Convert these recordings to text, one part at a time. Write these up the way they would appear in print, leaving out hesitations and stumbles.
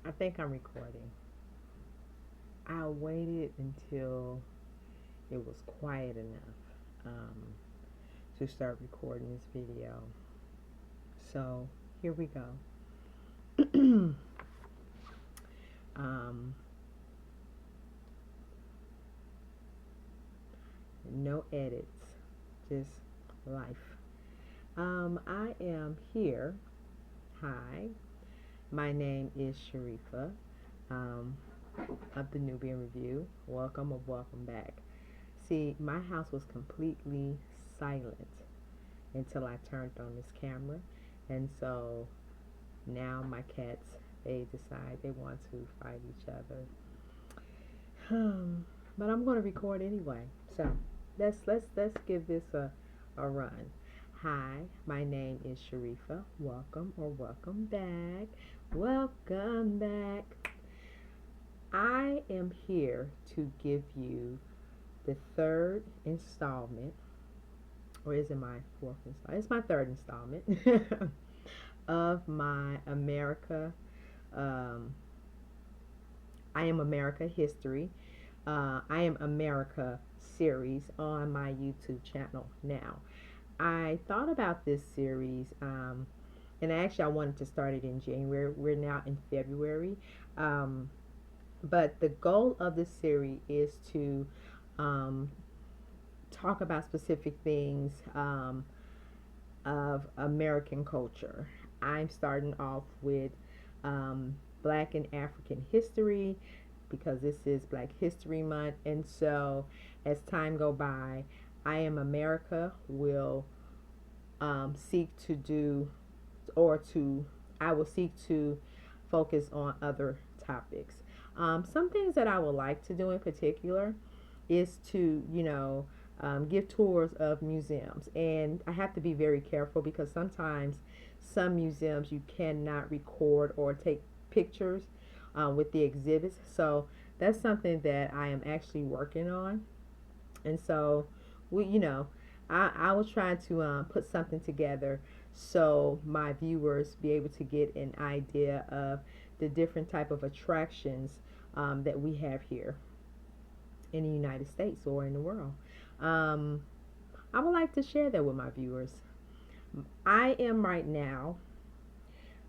I think I'm recording. I waited until it was quiet enough to start recording this video. So here we go. um, no edits, just life. I am here. Hi, my name is Sharifa um, of the Nubian Review. Welcome or welcome back. See, my house was completely silent until I turned on this camera. And so now my cats, they decide they want to fight each other. But I'm going to record anyway. So let's give this a run. Hi, my name is Sharifa. Welcome or welcome back. Welcome back. I am here to give you the third installment, or is it my fourth installment? It's my third installment of my um, I Am America history. I Am America series on my YouTube channel now. I thought about this series, and actually I wanted to start it in January. We're now in February. Um, but the goal of this series is to um, talk about specific things of American culture. I'm starting off with Black and African history because this is Black History Month, and so as time go by, I Am America will seek to do or to I will seek to focus on other topics. Some things that I would like to do in particular is to, give tours of museums. And I have to be very careful because sometimes some museums you cannot record or take pictures with the exhibits. So that's something that I am actually working on. And so I will try to put something together so my viewers be able to get an idea of the different type of attractions that we have here in the United States or in the world. Um, I would like to share that with my viewers. I am right now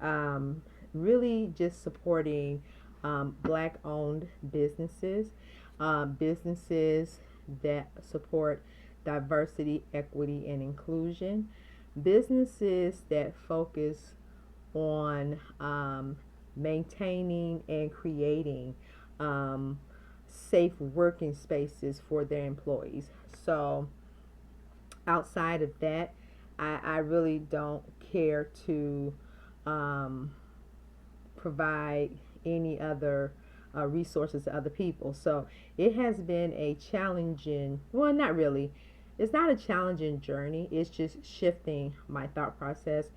um, really just supporting Black owned businesses, businesses that support diversity, equity, and inclusion, businesses that focus on maintaining and creating um, safe working spaces for their employees. So, outside of that, I really don't care to um, provide any other resources to other people. So it has been a challenging, well, not really. It's not a challenging journey. It's just shifting my thought process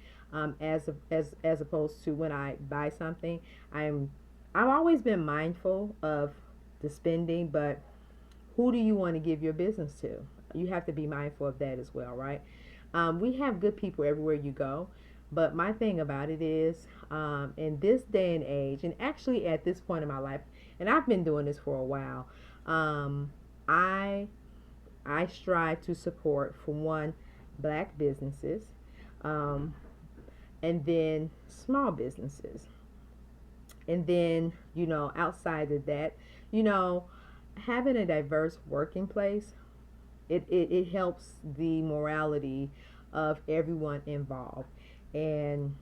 as opposed to when I buy something. I'm I've always been mindful of the spending, but who do you want to give your business to? You have to be mindful of that as well, right? We have good people everywhere you go. But my thing about it is, in this day and age, and actually at this point in my life, and I've been doing this for a while, um, I I strive to support, for one, Black businesses, um, and then small businesses, and then outside of that, you know, having a diverse working place, it helps the morality of everyone involved. And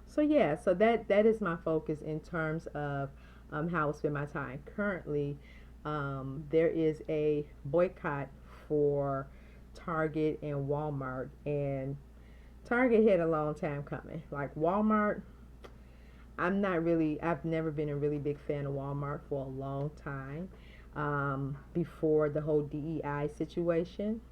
so yeah, so that is my focus in terms of how I spend my time. Currently, there is a boycott for Target and Walmart, and Target had a long time coming. Like Walmart, I've never been a really big fan of Walmart for a long time. Before the whole DEI situation,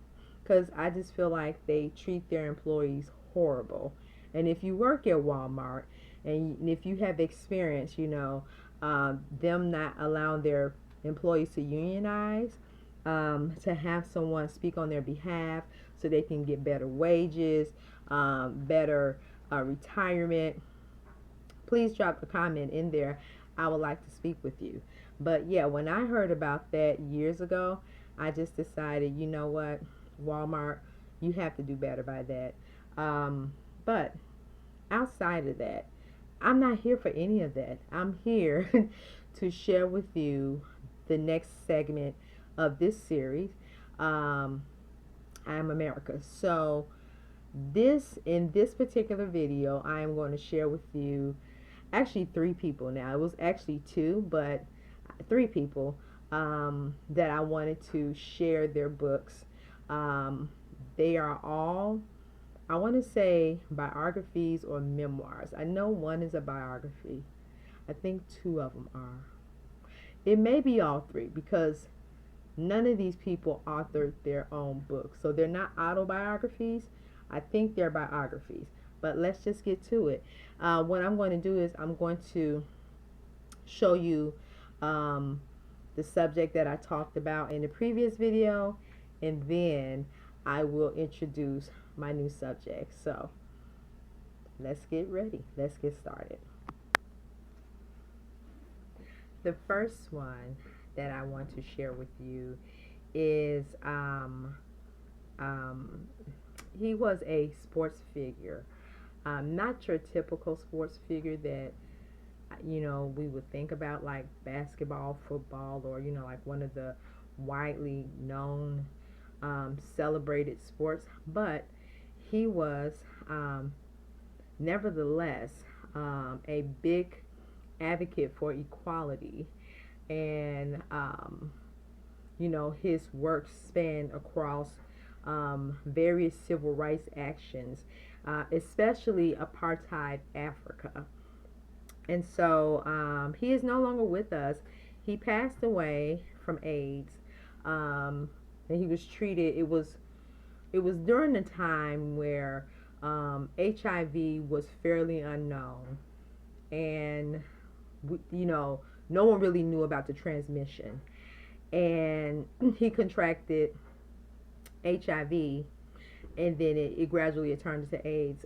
because I just feel like they treat their employees horrible. And if you work at Walmart and if you have experience, them not allowing their employees to unionize, to have someone speak on their behalf so they can get better wages, better retirement, please drop a comment in there. I would like to speak with you. But yeah, when I heard about that years ago, I just decided, you know what, Walmart, you have to do better by that. But outside of that, I'm not here for any of that. I'm here to share with you the next segment of this series. Um, I am America. So, in this particular video, I am going to share with you actually three people now. It was actually two, but three people that I wanted to share their books. Um, they are all, I want to say, biographies or memoirs. I know one is a biography. I think two of them are. It may be all three because none of these people authored their own books. So they're not autobiographies. I think they're biographies. But let's just get to it. What I'm going to do is I'm going to show you um, the subject that I talked about in the previous video, and then I will introduce my new subject. So let's get ready. Let's get started. The first one that I want to share with you is um, he was a sports figure, not your typical sports figure that we would think about, like basketball, football, or like one of the widely known celebrated sports. But he was nevertheless a big advocate for equality, and his work spanned across various civil rights actions, especially apartheid Africa. And so he is no longer with us. He passed away from AIDS, and he was treated. It was during the time where HIV was fairly unknown, and no one really knew about the transmission. And he contracted HIV, and then it gradually turned into AIDS.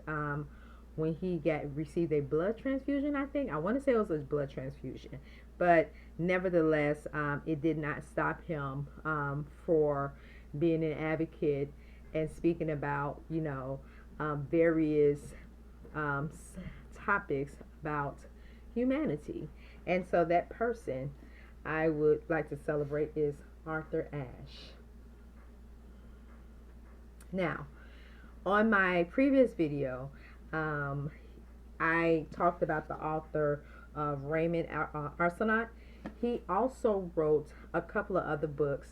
When he received a blood transfusion, I want to say it was a blood transfusion, but nevertheless, it did not stop him for being an advocate and speaking about various um, topics about humanity. And so that person I would like to celebrate is Arthur Ashe. Now, on my previous video, um, I talked about the author of Raymond Arsenault. He also wrote a couple of other books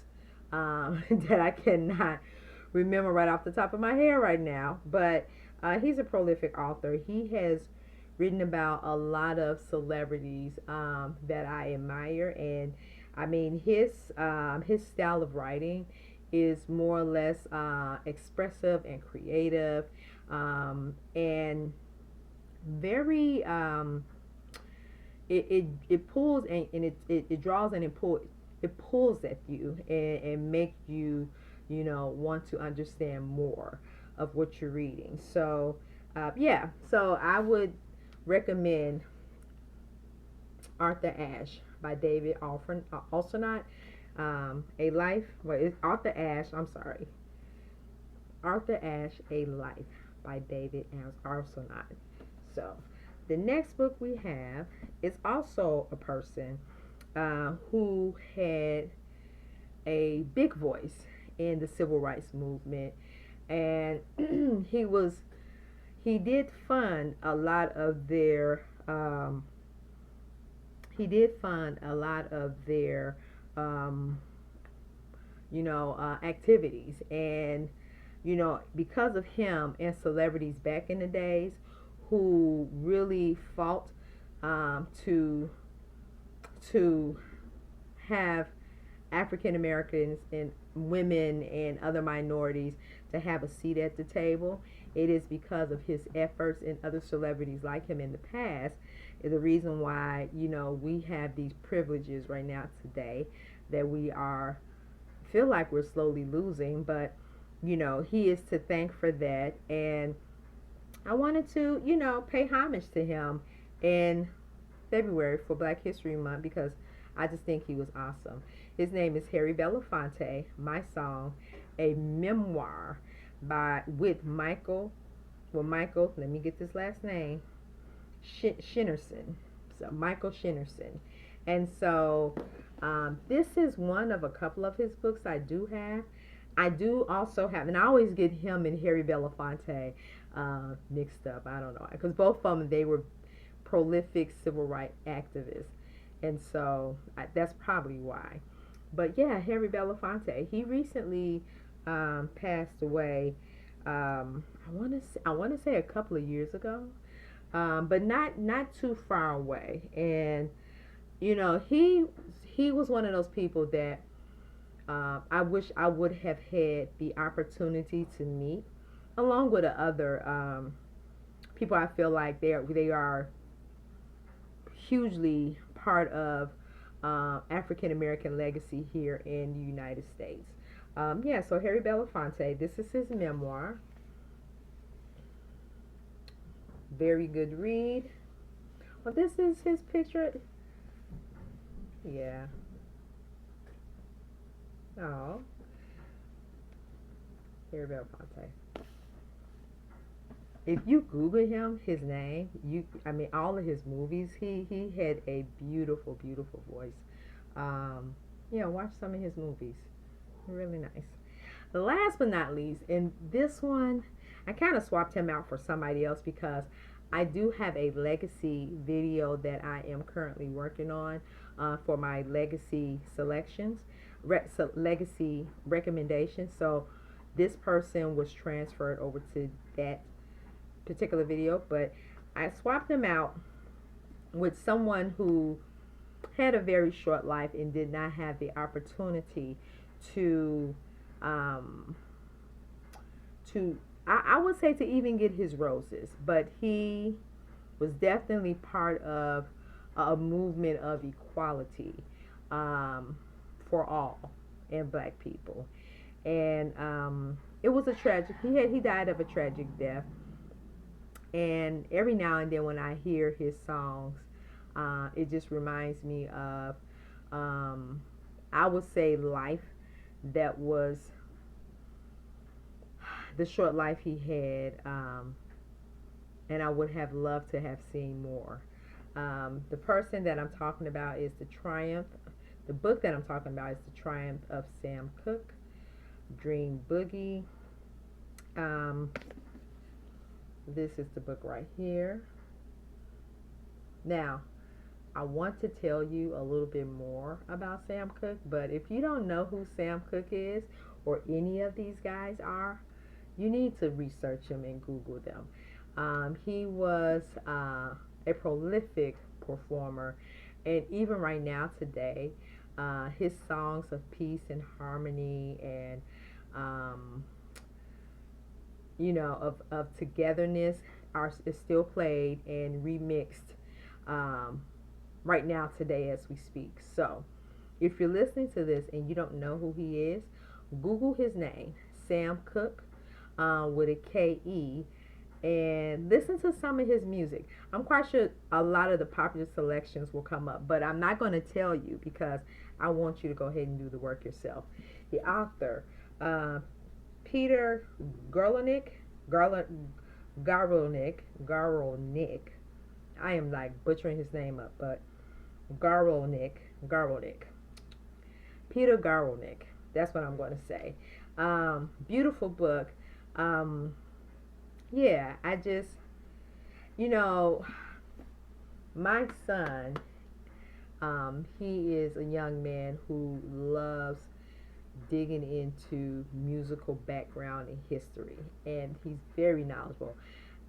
that I cannot remember right off the top of my head right now, but he's a prolific author. He has written about a lot of celebrities that I admire, and I mean his style of writing is more or less expressive and creative, and very it pulls and it draws and it pulls at you and make you want to understand more of what you're reading. So yeah, so I would recommend Arthur Ashe by David Arsenault. A Life, well, it's Arthur Ashe, I'm sorry. Arthur Ashe, A Life by David Arsenault. So, the next book we have is also a person who had a big voice in the civil rights movement, and he did fund a lot of their um, activities. And because of him and celebrities back in the days who really fought to have African Americans and women and other minorities to have a seat at the table, it is because of his efforts and other celebrities like him in the past is the reason why we have these privileges right now today that we feel like we're slowly losing. But he is to thank for that, and I wanted to pay homage to him and February for Black History Month because I just think he was awesome. His name is Harry Belafonte. My song, a memoir by with Michael. Well, Michael, let me get this last name. Shinnerson. So Michael Shinnerson. And so this is one of a couple of his books I do have. I do also have, and I always get him and Harry Belafonte mixed up. I don't know because both of them they were prolific civil rights activists, and so that's probably why. But yeah, Harry Belafonte. He recently passed away. I want to say a couple of years ago, but not too far away. And he was one of those people that I wish I would have had the opportunity to meet, along with the other people. I feel like they are hugely part of African American legacy here in the United States. Yeah, so Harry Belafonte, this is his memoir. Very good read. Well, this is his picture. Yeah. Oh, Harry Belafonte. If you Google him, his name, I mean, all of his movies, he had a beautiful, beautiful voice. Yeah, watch some of his movies. Really nice. Last but not least, and this one, I kind of swapped him out for somebody else because I do have a legacy video that I am currently working on for my legacy selections, legacy recommendations. So this person was transferred over to that particular video, but I swapped them out with someone who had a very short life and did not have the opportunity to um, I would say to even get his roses, but he was definitely part of a movement of equality um, for all and black people. And it was a tragic. He died of a tragic death. And every now and then when I hear his songs, it just reminds me of I would say life that was the short life he had, and I would have loved to have seen more. The person that I'm talking about is the book that I'm talking about is The Triumph of Sam Cooke, Dream Boogie. Um, this is the book right here. Now, I want to tell you a little bit more about Sam Cooke, but if you don't know who Sam Cooke is or any of these guys are, you need to research him and Google them. He was a prolific performer, and even right now today, his songs of peace and harmony and um, of togetherness is still played and remixed um, right now today as we speak. So, if you're listening to this and you don't know who he is, Google his name, Sam Cooke, with a K-E, and listen to some of his music. I'm quite sure a lot of the popular selections will come up, but I'm not going to tell you because I want you to go ahead and do the work yourself. The author, uh, Peter Garlonick, Garlonick. I am like butchering his name up, but Garlonick. Peter Garlonick. That's what I'm going to say. Beautiful book. Um, yeah, I just, you know, my son, he is a young man who loves digging into musical background and history, and he's very knowledgeable.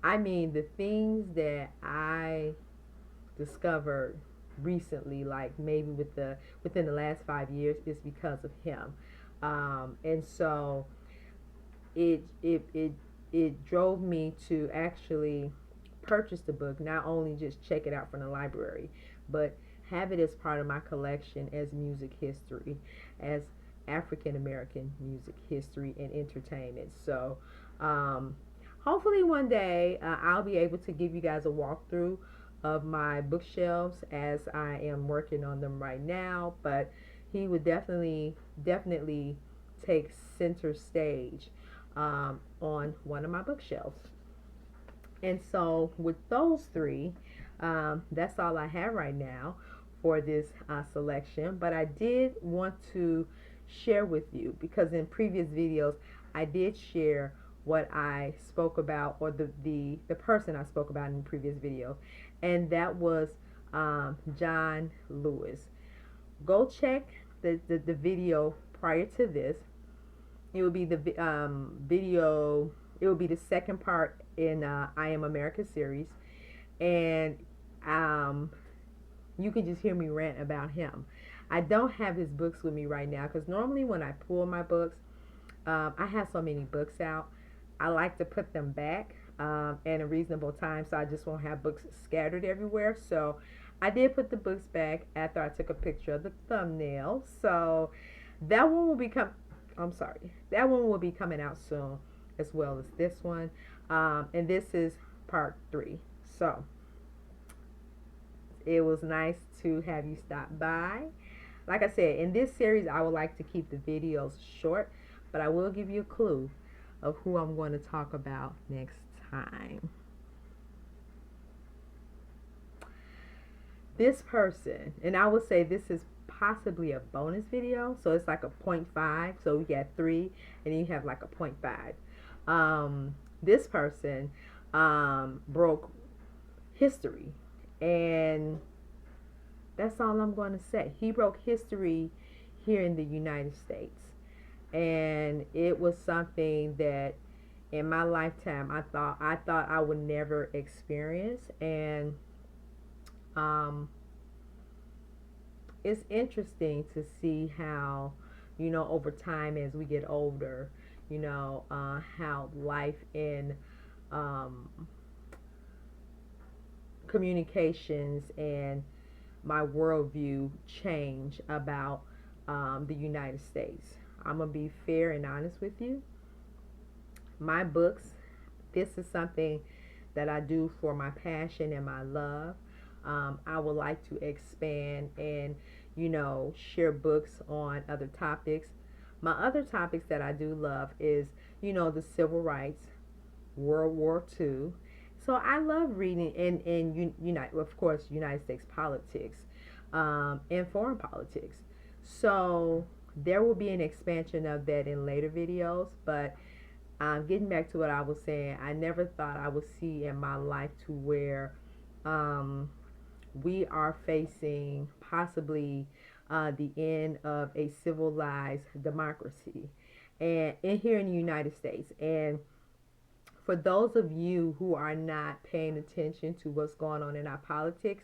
I mean, the things that I discovered recently, like maybe within the last 5 years, is because of him. And so it drove me to actually purchase the book, not only just check it out from the library, but have it as part of my collection as music history, as African American music history and entertainment. So hopefully one day I'll be able to give you guys a walkthrough of my bookshelves as I am working on them right now, but he would definitely take center stage on one of my bookshelves. And so, with those three, that's all I have right now for this selection. But I did want to share with you because in previous videos, I did share what I spoke about, or the person I spoke about in the previous video, and that was John Lewis. Go check the video prior to this. It will be the video. It will be the second part in I Am America series, and um, you can just hear me rant about him. I don't have his books with me right now because normally when I pull my books, I have so many books out. I like to put them back in a reasonable time, so I just won't have books scattered everywhere. So I did put the books back after I took a picture of the thumbnail. So that one will become. I'm sorry. That one will be coming out soon, as well as this one. And this is part 3. So it was nice to have you stop by. Like I said, in this series, I would like to keep the videos short, but I will give you a clue of who I'm going to talk about next time. This person, and I would say this is possibly a bonus video, so it's like a 0.5. So we got 3, and then you have like a 0.5. This person broke history, and that's all I'm going to say. He broke history here in the United States, and it was something that in my lifetime I thought I would never experience. And um, it's interesting to see how, over time as we get older, how life in um, communications and my worldview change about the United States. I'm going to be fair and honest with you. My books, this is something that I do for my passion and my love. I would like to expand and, share books on other topics. My other topics that I do love is, the civil rights, World War II. So I love reading of course, United States politics and foreign politics. So there will be an expansion of that in later videos. But getting back to what I was saying, I never thought I would see in my life to where um, we are facing possibly the end of a civilized democracy, and here in the United States. And for those of you who are not paying attention to what's going on in our politics,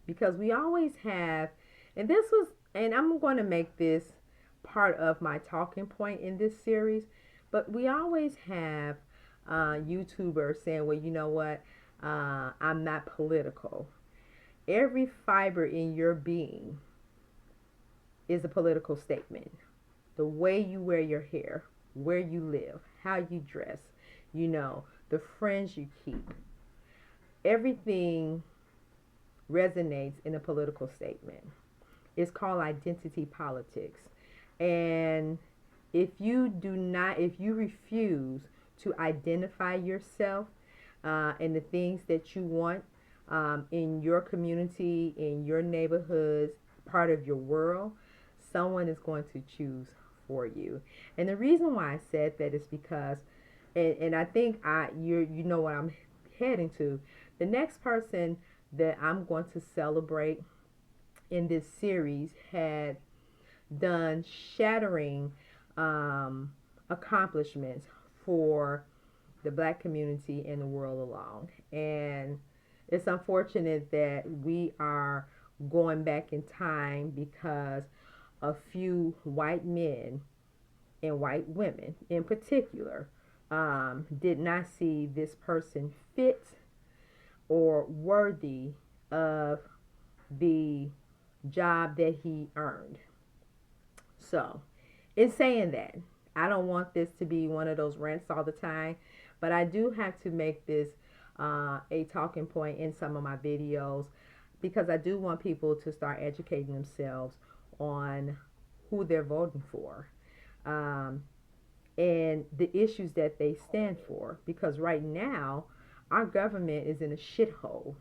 because we always have, and I'm going to make this part of my talking point in this series, but we always have YouTubers saying, well, you know what, I'm not political. Every fiber in your being is a political statement. The way you wear your hair, where you live, how you dress, the friends you keep, everything resonates in a political statement. It's called identity politics. And if you refuse to identify yourself and the things that you want in your community, in your neighborhoods, part of your world, someone is going to choose for you. And the reason why I said that is because, and I think you know what I'm heading to. The next person that I'm going to celebrate in this series had done shattering accomplishments for the black community and the world along. And it's unfortunate that we are going back in time because a few white men and white women in particular did not see this person fit or worthy of the job that he earned. So, in saying that, I don't want this to be one of those rants all the time, but I do have to make this a talking point in some of my videos because I do want people to start educating themselves on who they're voting for. Um, and the issues that they stand for. Because right now, our government is in a shithole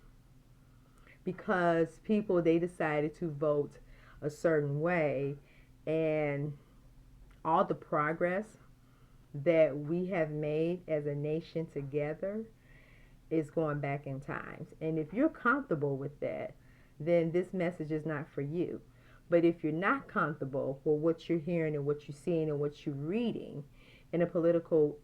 because people they decided to vote a certain way, and all the progress that we have made as a nation together is going back in times. And if you're comfortable with that, then this message is not for you. But if you're not comfortable with what you're hearing and what you're seeing and what you're reading in a political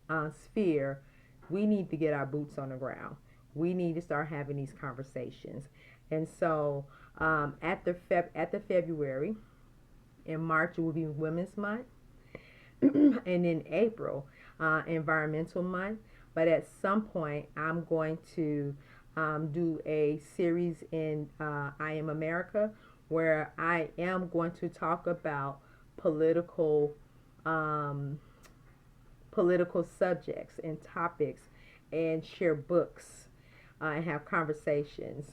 sphere, we need to get our boots on the ground. We need to start having these conversations. And so at the February, in March it will be Women's Month, and in April, Environmental Month. But at some point, I'm going to do a series in I Am America where I am going to talk about political um, political subjects and topics and share books and have conversations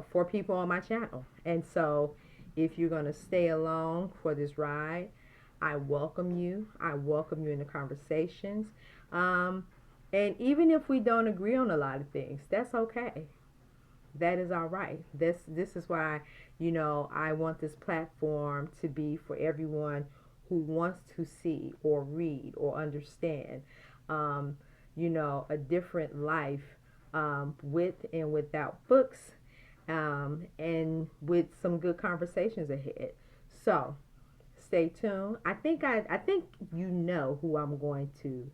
for people on my channel. And so if you're going to stay along for this ride, I welcome you. I welcome you in the conversations. Um, and even if we don't agree on a lot of things, that's okay. That is all right. This is why, I want this platform to be for everyone who wants to see or read or understand, um, a different life with and without books, and with some good conversations ahead. So stay tuned. I think you know who I'm going to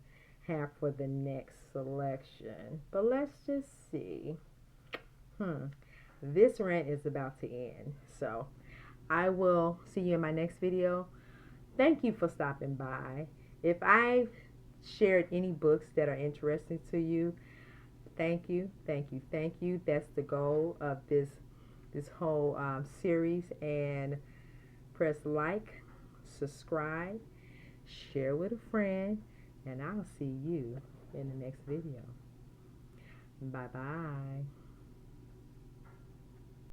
have for the next selection, but let's just see. Hmm. This rant is about to end. So I will see you in my next video. Thank you for stopping by. If I shared any books that are interesting to you, thank you, thank you, thank you. That's the goal of this whole series. And press like, subscribe, share with a friend, and I'll see you in the next video. Bye bye.